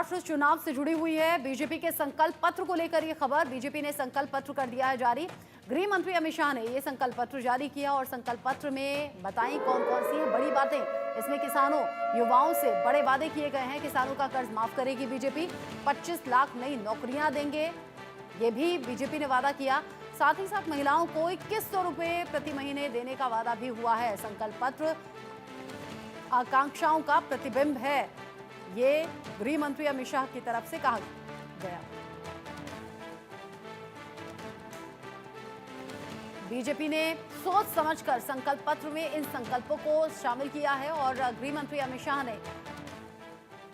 महाराष्ट्र चुनाव से जुड़ी हुई है। बीजेपी के संकल्प पत्र को लेकर ये खबर, बीजेपी ने संकल्प पत्र कर दिया है जारी। गृह मंत्री अमित शाह ने ये संकल्प पत्र जारी किया और संकल्प पत्र में बताई कौन कौन सी है बड़ी बातें। इसमें किसानों युवाओं से बड़े वादे किए गए हैं। किसानों का कर्ज माफ करेगी बीजेपी, 25 लाख नई नौकरियां देंगे, ये भी बीजेपी ने वादा किया। साथ ही साथ महिलाओं को 2100 रुपए प्रति महीने देने का वादा भी हुआ है। संकल्प पत्र आकांक्षाओं का प्रतिबिंब है, ये गृह मंत्री अमित शाह की तरफ से कहा गया। बीजेपी ने सोच समझकर संकल्प पत्र में इन संकल्पों को शामिल किया है और गृह मंत्री अमित शाह ने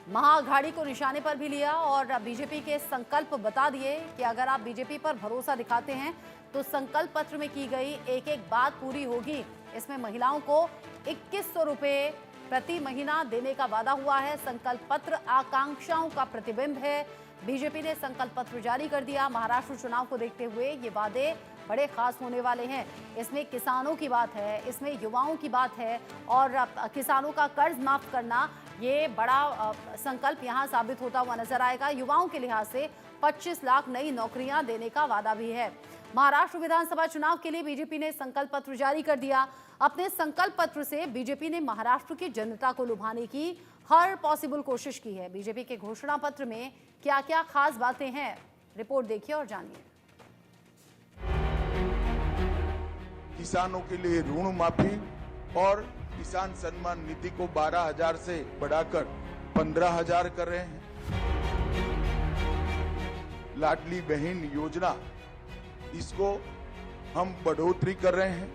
महाअघाड़ी को निशाने पर भी लिया और बीजेपी के संकल्प बता दिए कि अगर आप बीजेपी पर भरोसा दिखाते हैं तो संकल्प पत्र में की गई एक एक बात पूरी होगी। इसमें महिलाओं को 2100 रुपए प्रति महीना देने का वादा हुआ है। संकल्प पत्र आकांक्षाओं का प्रतिबिंब है। बीजेपी ने संकल्प पत्र जारी कर दिया। महाराष्ट्र चुनाव को देखते हुए ये वादे बड़े खास होने वाले हैं। इसमें किसानों की बात है, इसमें युवाओं की बात है और किसानों का कर्ज माफ करना, ये बड़ा संकल्प यहाँ साबित होता हुआ नजर आएगा। युवाओं के लिहाज से 25 लाख नई नौकरियां देने का वादा भी है। महाराष्ट्र विधानसभा चुनाव के लिए बीजेपी ने संकल्प पत्र जारी कर दिया। अपने संकल्प पत्र से बीजेपी ने महाराष्ट्र की जनता को लुभाने की हर पॉसिबल कोशिश की है। बीजेपी के घोषणा पत्र में क्या क्या खास बातें हैं, रिपोर्ट देखिए और जानिए। किसानों के लिए ऋण माफी और किसान सम्मान निधि को 12,000 से बढ़ाकर 15,000 कर रहे हैं। लाडली बहन योजना, इसको हम बढ़ोतरी कर रहे हैं।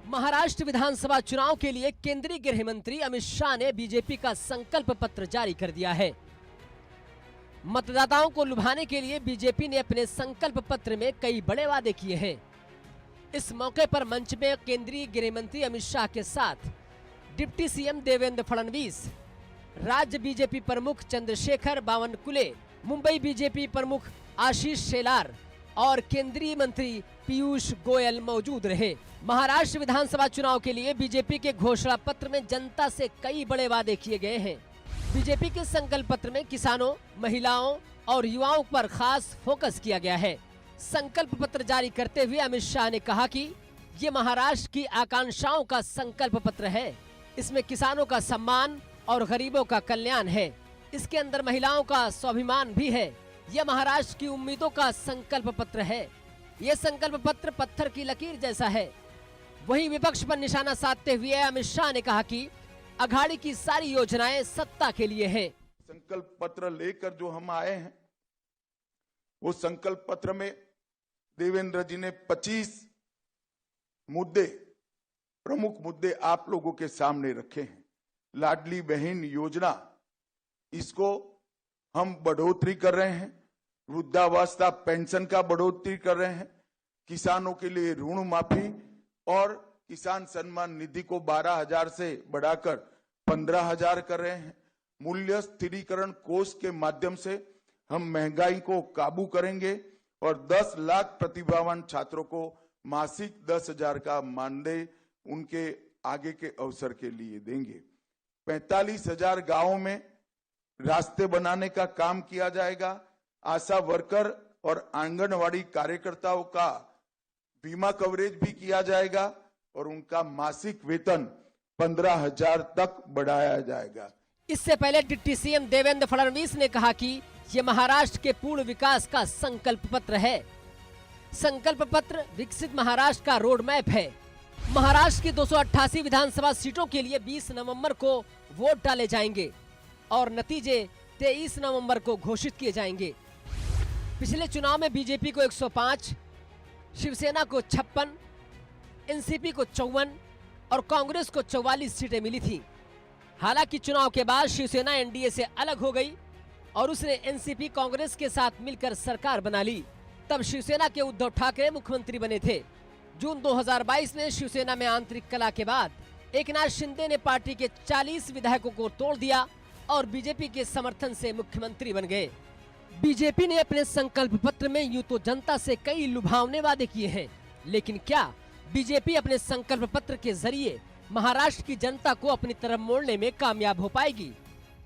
महाराष्ट्र विधानसभा चुनाव के लिए केंद्रीय गृह मंत्री अमित शाह ने बीजेपी का संकल्प पत्र जारी कर दिया है। मतदाताओं को लुभाने के लिए बीजेपी ने अपने संकल्प पत्र में कई बड़े वादे किए हैं। इस मौके पर मंच में केंद्रीय गृह मंत्री अमित शाह के साथ डिप्टी सीएम देवेंद्र फडणवीस, राज्य बीजेपी प्रमुख चंद्रशेखर बावनकुले, मुंबई बीजेपी प्रमुख आशीष शेलार और केंद्रीय मंत्री पीयूष गोयल मौजूद रहे। महाराष्ट्र विधानसभा चुनाव के लिए बीजेपी के घोषणा पत्र में जनता से कई बड़े वादे किए गए हैं। बीजेपी के संकल्प पत्र में किसानों, महिलाओं और युवाओं पर खास फोकस किया गया है। संकल्प पत्र जारी करते हुए अमित शाह ने कहा कि ये महाराष्ट्र की आकांक्षाओं का संकल्प पत्र है। इसमें किसानों का सम्मान और गरीबों का कल्याण है। इसके अंदर महिलाओं का स्वाभिमान भी है। यह महाराष्ट्र की उम्मीदों का संकल्प पत्र है। यह संकल्प पत्र पत्थर की लकीर जैसा है। वहीं विपक्ष पर निशाना साधते हुए अमित शाह ने कहा कि अघाड़ी की सारी योजनाएं सत्ता के लिए हैं। संकल्प पत्र लेकर जो हम आए हैं, वो संकल्प पत्र में देवेंद्र जी ने 25 मुद्दे, प्रमुख मुद्दे आप लोगों के सामने रखे हैं। लाडली बहन योजना, इसको हम बढ़ोतरी कर रहे हैं। वृद्धावस्था पेंशन का बढ़ोतरी कर रहे हैं। किसानों के लिए ऋण माफी और किसान सम्मान निधि को 12,000 से बढ़ाकर 15,000 कर रहे हैं। मूल्य स्थिरीकरण कोष के माध्यम से हम महंगाई को काबू करेंगे और 10 लाख प्रतिभावान छात्रों को मासिक 10,000 का मानदेय उनके आगे के अवसर के लिए देंगे। 45,000 गांवों में रास्ते बनाने का काम किया जाएगा। आशा वर्कर और आंगनवाड़ी कार्यकर्ताओं का बीमा कवरेज भी किया जाएगा और उनका मासिक वेतन 15,000 तक बढ़ाया जाएगा। इससे पहले डिप्टी सीएम देवेंद्र फडणवीस ने कहा कि ये महाराष्ट्र के पूर्ण विकास का संकल्प पत्र है। संकल्प पत्र विकसित महाराष्ट्र का रोड मैप है। महाराष्ट्र की 288 विधानसभा सीटों के लिए 20 नवंबर को वोट डाले जाएंगे और नतीजे 23 नवंबर को घोषित किए जाएंगे। पिछले चुनाव में बीजेपी को 105, शिवसेना को 56, एनसीपी को 54 और कांग्रेस को 44 सीटें मिली थी। हालांकि चुनाव के बाद शिवसेना एनडीए से अलग हो गई और उसने एनसीपी कांग्रेस के साथ मिलकर सरकार बना ली। तब शिवसेना के उद्धव ठाकरे मुख्यमंत्री बने थे। जून 2022 में शिवसेना में आंतरिक कलह के बाद एकनाथ शिंदे ने पार्टी के 40 विधायकों को तोड़ दिया और बीजेपी के समर्थन से मुख्यमंत्री बन गए। बीजेपी ने अपने संकल्प पत्र में यूं तो जनता से कई लुभावने वादे किए हैं, लेकिन क्या बीजेपी अपने संकल्प पत्र के जरिए महाराष्ट्र की जनता को अपनी तरफ मोड़ने में कामयाब हो पाएगी?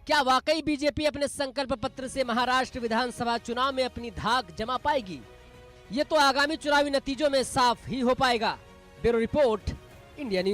क्या वाकई बीजेपी अपने संकल्प पत्र से महाराष्ट्र विधानसभा चुनाव में अपनी धाक जमा पाएगी? ये तो आगामी चुनावी नतीजों में साफ ही हो पाएगा। Bureau report, India news.